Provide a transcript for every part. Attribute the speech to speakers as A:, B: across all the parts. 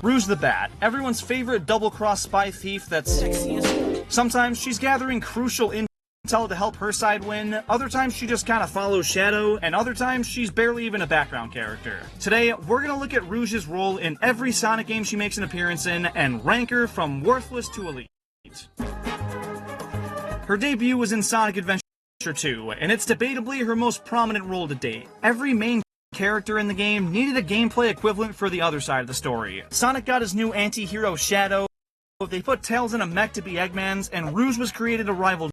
A: Rouge the Bat, everyone's favorite double-cross spy thief that's... Sometimes she's gathering crucial intel to help her side win, other times she just kinda follows Shadow, and other times she's barely even a background character. Today, we're gonna look at Rouge's role in every Sonic game she makes an appearance in, and rank her from worthless to elite. Her debut was in Sonic Adventure 2, and it's debatably her most prominent role to date. Every main character in the game needed a gameplay equivalent for the other side of the story. Sonic got his new anti-hero Shadow, they put Tails in a mech to be Eggman's, and Rouge was created to rival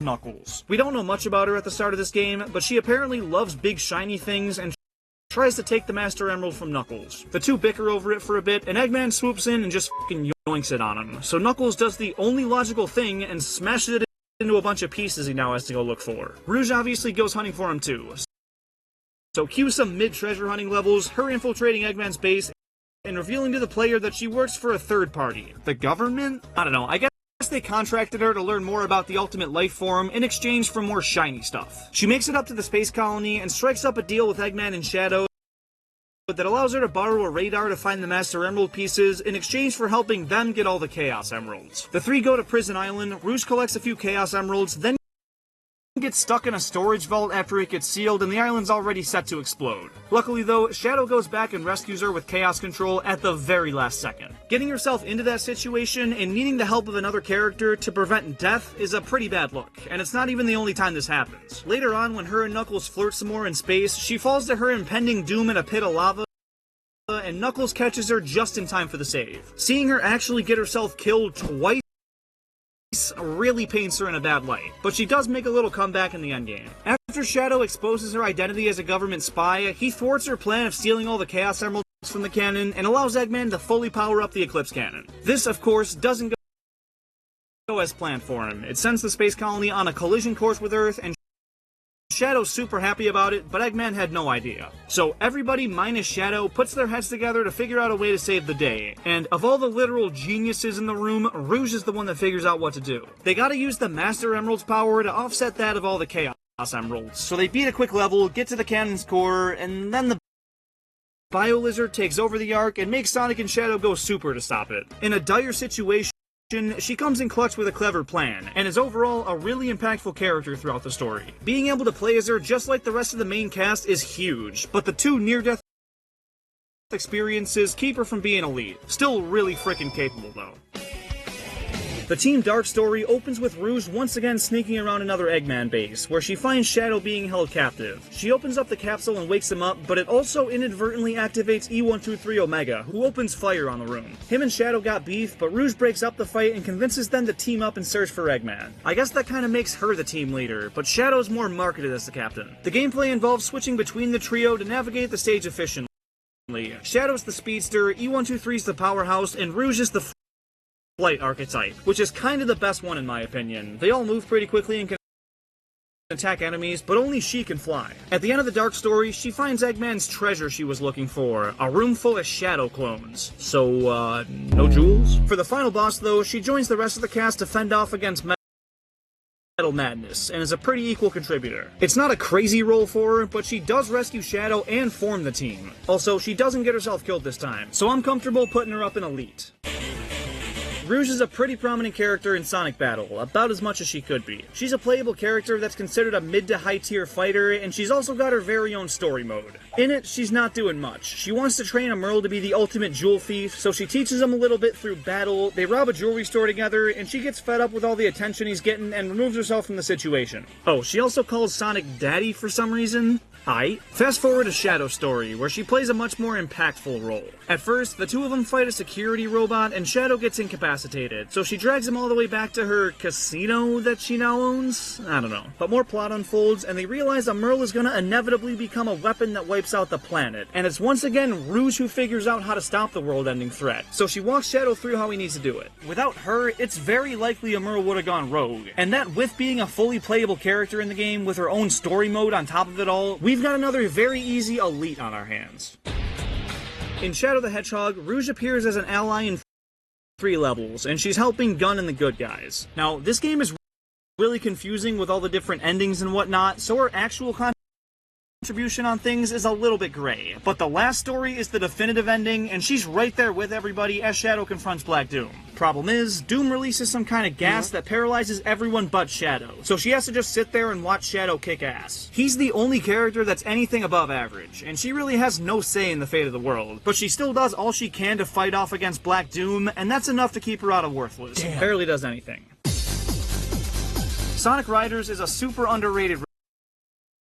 A: Knuckles. We don't know much about her at the start of this game, but she apparently loves big shiny things and tries to take the Master Emerald from Knuckles. The two bicker over it for a bit, and Eggman swoops in and just fucking yoinks it on him. So Knuckles does the only logical thing and smashes it into a bunch of pieces he now has to go look for. Rouge obviously goes hunting for him too. So cue some mid-treasure hunting levels, her infiltrating Eggman's base, and revealing to the player that she works for a third party. The government? I don't know, I guess they contracted her to learn more about the ultimate life form in exchange for more shiny stuff. She makes it up to the space colony and strikes up a deal with Eggman and Shadow that allows her to borrow a radar to find the Master Emerald pieces in exchange for helping them get all the Chaos Emeralds. The three go to Prison Island, Rouge collects a few Chaos Emeralds, then gets stuck in a storage vault after it gets sealed and the island's already set to explode. Luckily though, Shadow goes back and rescues her with Chaos Control at the very last second. Getting herself into that situation and needing the help of another character to prevent death is a pretty bad look, and it's not even the only time this happens. Later on, when her and Knuckles flirt some more in space, she falls to her impending doom in a pit of lava, and Knuckles catches her just in time for the save. Seeing her actually get herself killed twice really paints her in a bad light, but she does make a little comeback in the endgame. After Shadow exposes her identity as a government spy, he thwarts her plan of stealing all the Chaos Emeralds from the cannon and allows Eggman to fully power up the Eclipse Cannon. This, of course, doesn't go as planned for him. It sends the space colony on a collision course with Earth, and Shadow's super happy about it, but Eggman had no idea. So everybody minus Shadow puts their heads together to figure out a way to save the day, and of all the literal geniuses in the room, Rouge is the one that figures out what to do. They gotta use the Master Emerald's power to offset that of all the Chaos Emeralds. So they beat a quick level, get to the cannon's core, and then the Bio Lizard takes over the arc and makes Sonic and Shadow go super to stop it. In a dire situation, she comes in clutch with a clever plan, and is overall a really impactful character throughout the story. Being able to play as her just like the rest of the main cast is huge, but the two near-death experiences keep her from being elite. Still really freaking capable though. The Team Dark story opens with Rouge once again sneaking around another Eggman base, where she finds Shadow being held captive. She opens up the capsule and wakes him up, but it also inadvertently activates E123 Omega, who opens fire on the room. Him and Shadow got beef, but Rouge breaks up the fight and convinces them to team up and search for Eggman. I guess that kinda makes her the team leader, but Shadow's more marketed as the captain. The gameplay involves switching between the trio to navigate the stage efficiently. Shadow's the speedster, E123's the powerhouse, and Rouge is the flight archetype, which is kind of the best one in my opinion. They all move pretty quickly and can attack enemies, but only she can fly. At the end of the Dark story, she finds Eggman's treasure she was looking for, a room full of Shadow clones. So, no jewels? For the final boss though, she joins the rest of the cast to fend off against Metal Madness, and is a pretty equal contributor. It's not a crazy role for her, but she does rescue Shadow and form the team. Also, she doesn't get herself killed this time, so I'm comfortable putting her up in Elite. Rouge is a pretty prominent character in Sonic Battle, about as much as she could be. She's a playable character that's considered a mid to high tier fighter, and she's also got her very own story mode. In it, she's not doing much. She wants to train a Merle to be the ultimate jewel thief, so she teaches him a little bit through battle, they rob a jewelry store together, and she gets fed up with all the attention he's getting and removes herself from the situation. Oh, she also calls Sonic Daddy for some reason? Aight. Fast forward to Shadow's story, where she plays a much more impactful role. At first, the two of them fight a security robot, and Shadow gets incapacitated, so she drags him all the way back to her casino that she now owns? I don't know. But more plot unfolds, and they realize that Merle is gonna inevitably become a weapon that wipes out the planet, and it's once again Rouge who figures out how to stop the world-ending threat, so she walks Shadow through how he needs to do it. Without her, it's very likely a Merle would have gone rogue, and that with being a fully playable character in the game with her own story mode on top of it all, we've got another very easy Elite on our hands. In Shadow the Hedgehog, Rouge appears as an ally in 3 levels, and she's helping Gun and the good guys. Now, this game is really confusing with all the different endings and whatnot, so her actual content distribution on things is a little bit gray, but the last story is the definitive ending, and she's right there with everybody as Shadow confronts Black Doom. Problem is, Doom releases some kind of gas that paralyzes everyone but Shadow, so she has to just sit there and watch Shadow kick ass. He's the only character that's anything above average, and she really has no say in the fate of the world, but she still does all she can to fight off against Black Doom, and that's enough to keep her out of Worthless. Damn. Barely does anything. Sonic Riders is a super underrated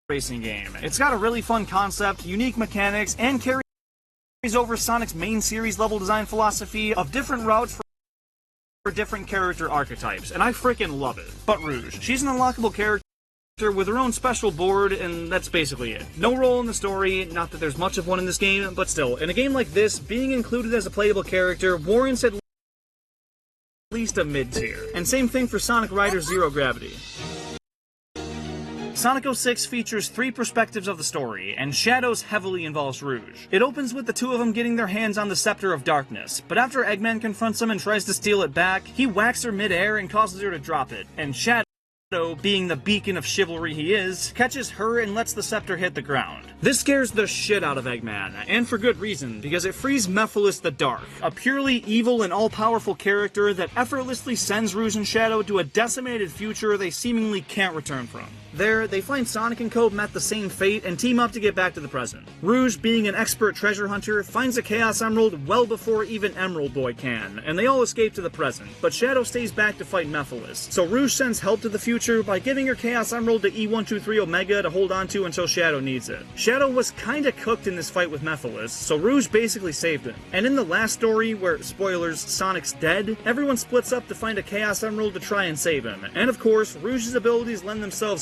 A: racing game. It's got a really fun concept, unique mechanics, and carries over Sonic's main series level design philosophy of different routes for different character archetypes, and I freaking love it. But Rouge, she's an unlockable character with her own special board, and that's basically it. No role in the story, not that there's much of one in this game, but still, in a game like this, being included as a playable character warrants at least a mid-tier. And same thing for Sonic Riders Zero Gravity. Sonic 06 features 3 perspectives of the story, and Shadows heavily involves Rouge. It opens with the two of them getting their hands on the Scepter of Darkness, but after Eggman confronts him and tries to steal it back, he whacks her mid-air and causes her to drop it, and Shadow, being the beacon of chivalry he is, catches her and lets the scepter hit the ground. This scares the shit out of Eggman, and for good reason, because it frees Mephiles the Dark, a purely evil and all-powerful character that effortlessly sends Rouge and Shadow to a decimated future they seemingly can't return from. There, they find Sonic and Co. met the same fate and team up to get back to the present. Rouge, being an expert treasure hunter, finds a Chaos Emerald well before even Emerald Boy can, and they all escape to the present, but Shadow stays back to fight Mephiles, so Rouge sends help to the future by giving her Chaos Emerald to E123 Omega to hold on to until Shadow needs it. Shadow was kinda cooked in this fight with Mephiles, so Rouge basically saved him. And in the last story, where, spoilers, Sonic's dead, everyone splits up to find a Chaos Emerald to try and save him, and of course, Rouge's abilities lend themselves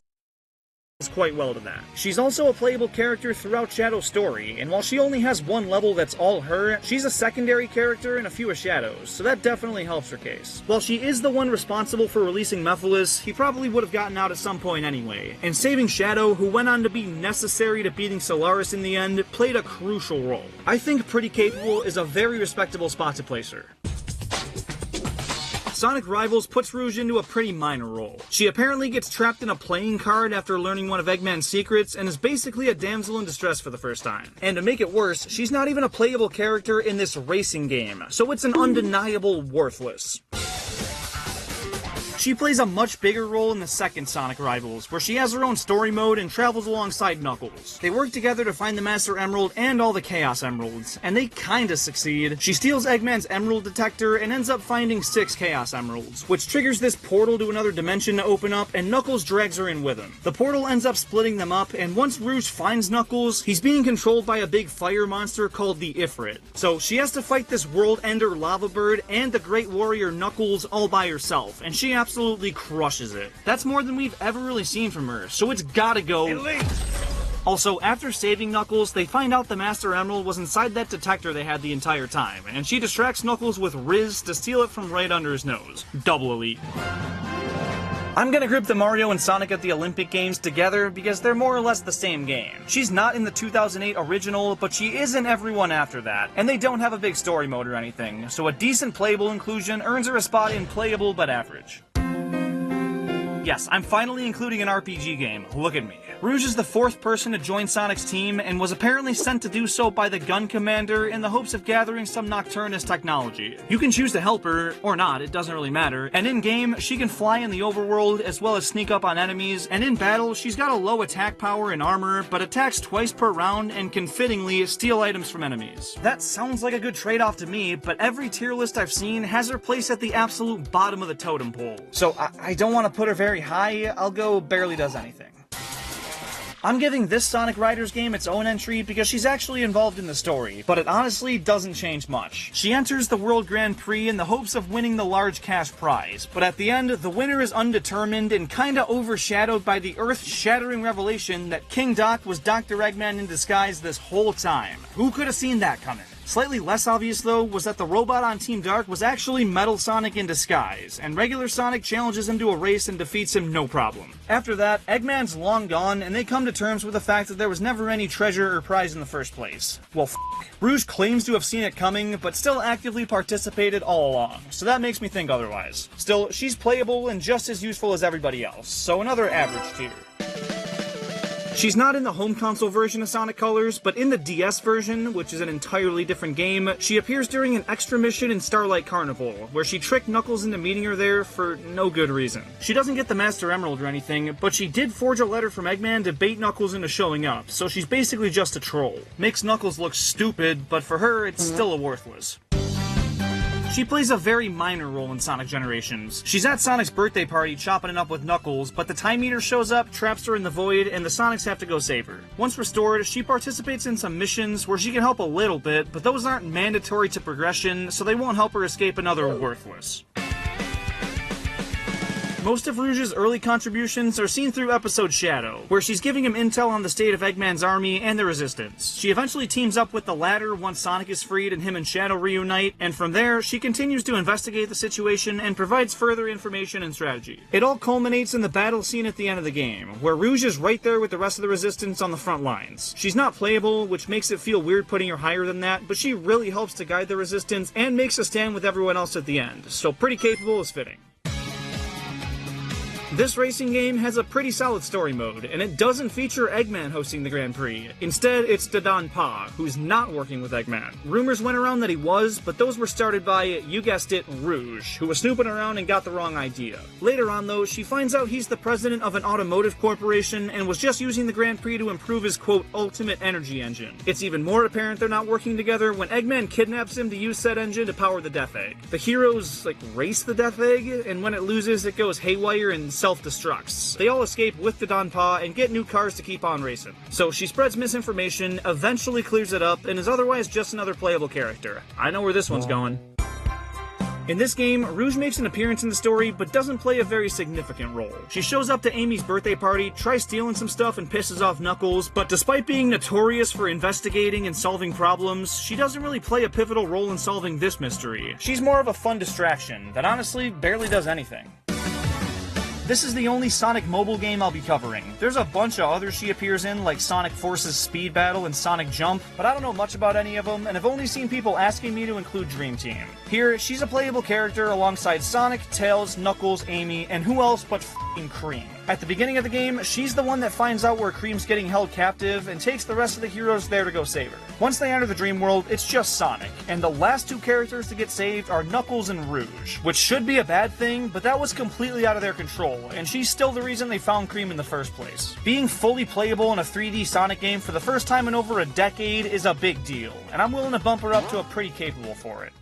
A: quite well to that. She's also a playable character throughout Shadow's story, and while she only has one level that's all her, she's a secondary character in a few of Shadow's, so that definitely helps her case. While she is the one responsible for releasing Mephiles, he probably would have gotten out at some point anyway, and saving Shadow, who went on to be necessary to beating Solaris in the end, played a crucial role. I think Pretty Capable is a very respectable spot to place her. Sonic Rivals puts Rouge into a pretty minor role. She apparently gets trapped in a playing card after learning one of Eggman's secrets, and is basically a damsel in distress for the first time. And to make it worse, she's not even a playable character in this racing game, so it's an undeniable worthless. She plays a much bigger role in the second Sonic Rivals, where she has her own story mode and travels alongside Knuckles. They work together to find the Master Emerald and all the Chaos Emeralds, and they kinda succeed. She steals Eggman's Emerald Detector and ends up finding 6 Chaos Emeralds, which triggers this portal to another dimension to open up, and Knuckles drags her in with him. The portal ends up splitting them up, and once Rouge finds Knuckles, he's being controlled by a big fire monster called the Ifrit. So she has to fight this world-ender lava bird and the great warrior Knuckles all by herself, and she absolutely crushes it. That's more than we've ever really seen from her, so it's gotta go elite! Also, after saving Knuckles, they find out the Master Emerald was inside that detector they had the entire time, and she distracts Knuckles with Riz to steal it from right under his nose. Double elite. I'm gonna group the Mario and Sonic at the Olympic Games together because they're more or less the same game. She's not in the 2008 original, but she is in every one after that, and they don't have a big story mode or anything, so a decent playable inclusion earns her a spot in playable but average. Yes, I'm finally including an RPG game. Look at me. Rouge is the 4th person to join Sonic's team, and was apparently sent to do so by the Gun Commander in the hopes of gathering some Nocturnus technology. You can choose to help her, or not, it doesn't really matter, and in-game, she can fly in the overworld as well as sneak up on enemies, and in battle, she's got a low attack power and armor, but attacks twice per round and can fittingly steal items from enemies. That sounds like a good trade-off to me, but every tier list I've seen has her placed at the absolute bottom of the totem pole. So I don't want to put her very high, I'll go barely does anything. I'm giving this Sonic Riders game its own entry because she's actually involved in the story, but it honestly doesn't change much. She enters the World Grand Prix in the hopes of winning the large cash prize, but at the end, the winner is undetermined and kinda overshadowed by the earth-shattering revelation that King Doc was Dr. Eggman in disguise this whole time. Who could have seen that coming? Slightly less obvious, though, was that the robot on Team Dark was actually Metal Sonic in disguise, and regular Sonic challenges him to a race and defeats him no problem. After that, Eggman's long gone, and they come to terms with the fact that there was never any treasure or prize in the first place. Well, Rouge claims to have seen it coming, but still actively participated all along, so that makes me think otherwise. Still, she's playable and just as useful as everybody else, so another average tier. She's not in the home console version of Sonic Colors, but in the DS version, which is an entirely different game, she appears during an extra mission in Starlight Carnival, where she tricked Knuckles into meeting her there for no good reason. She doesn't get the Master Emerald or anything, but she did forge a letter from Eggman to bait Knuckles into showing up, so she's basically just a troll. Makes Knuckles look stupid, but for her, it's still a worthless. She plays a very minor role in Sonic Generations. She's at Sonic's birthday party chopping it up with Knuckles, but the Time Eater shows up, traps her in the void, and the Sonics have to go save her. Once restored, she participates in some missions where she can help a little bit, but those aren't mandatory to progression, so they won't help her escape another worthless. Most of Rouge's early contributions are seen through episode Shadow, where she's giving him intel on the state of Eggman's army and the Resistance. She eventually teams up with the latter once Sonic is freed and him and Shadow reunite, and from there, she continues to investigate the situation and provides further information and strategy. It all culminates in the battle scene at the end of the game, where Rouge is right there with the rest of the Resistance on the front lines. She's not playable, which makes it feel weird putting her higher than that, but she really helps to guide the Resistance and makes a stand with everyone else at the end, so pretty capable is fitting. This racing game has a pretty solid story mode, and it doesn't feature Eggman hosting the Grand Prix. Instead, it's Dadan Pa, who's not working with Eggman. Rumors went around that he was, but those were started by, you guessed it, Rouge, who was snooping around and got the wrong idea. Later on, though, she finds out he's the president of an automotive corporation and was just using the Grand Prix to improve his, quote, ultimate energy engine. It's even more apparent they're not working together when Eggman kidnaps him to use said engine to power the Death Egg. The heroes, race the Death Egg, and when it loses, it goes haywire and self-destructs. They all escape with the Dadan Pa and get new cars to keep on racing. So she spreads misinformation, eventually clears it up, and is otherwise just another playable character. I know where this one's going. In this game, Rouge makes an appearance in the story, but doesn't play a very significant role. She shows up to Amy's birthday party, tries stealing some stuff, and pisses off Knuckles, but despite being notorious for investigating and solving problems, she doesn't really play a pivotal role in solving this mystery. She's more of a fun distraction that honestly barely does anything. This is the only Sonic mobile game I'll be covering. There's a bunch of others she appears in, like Sonic Forces Speed Battle and Sonic Jump, but I don't know much about any of them, and I've only seen people asking me to include Dream Team. Here, she's a playable character alongside Sonic, Tails, Knuckles, Amy, and who else but f***ing Cream. At the beginning of the game, she's the one that finds out where Cream's getting held captive and takes the rest of the heroes there to go save her. Once they enter the dream world, it's just Sonic, and the last two characters to get saved are Knuckles and Rouge, which should be a bad thing, but that was completely out of their control, and she's still the reason they found Cream in the first place. Being fully playable in a 3D Sonic game for the first time in over a decade is a big deal, and I'm willing to bump her up to a pretty capable for it.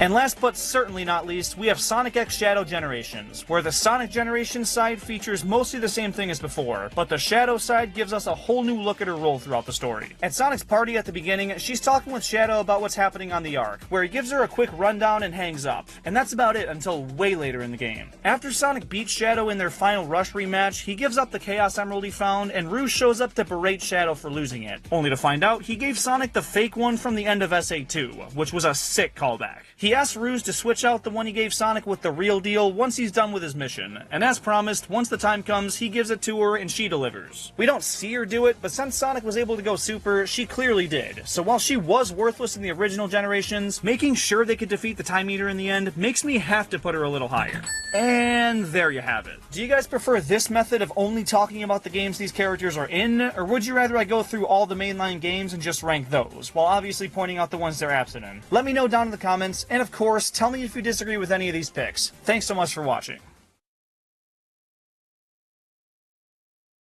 A: And last but certainly not least, we have Sonic X Shadow Generations, where the Sonic Generations side features mostly the same thing as before, but the Shadow side gives us a whole new look at her role throughout the story. At Sonic's party at the beginning, she's talking with Shadow about what's happening on the Ark, where he gives her a quick rundown and hangs up, and that's about it until way later in the game. After Sonic beats Shadow in their final Rush rematch, he gives up the Chaos Emerald he found, and Rouge shows up to berate Shadow for losing it, only to find out he gave Sonic the fake one from the end of SA2, which was a sick callback. He asks Rouge to switch out the one he gave Sonic with the real deal once he's done with his mission, and as promised, once the time comes, he gives it to her and she delivers. We don't see her do it, but since Sonic was able to go super, she clearly did. So while she was worthless in the original generations, making sure they could defeat the Time Eater in the end makes me have to put her a little higher. And there you have it. Do you guys prefer this method of only talking about the games these characters are in, or would you rather I go through all the mainline games and just rank those, while obviously pointing out the ones they're absent in? Let me know down in the comments, and of course, tell me if you disagree with any of these picks. Thanks so much for watching.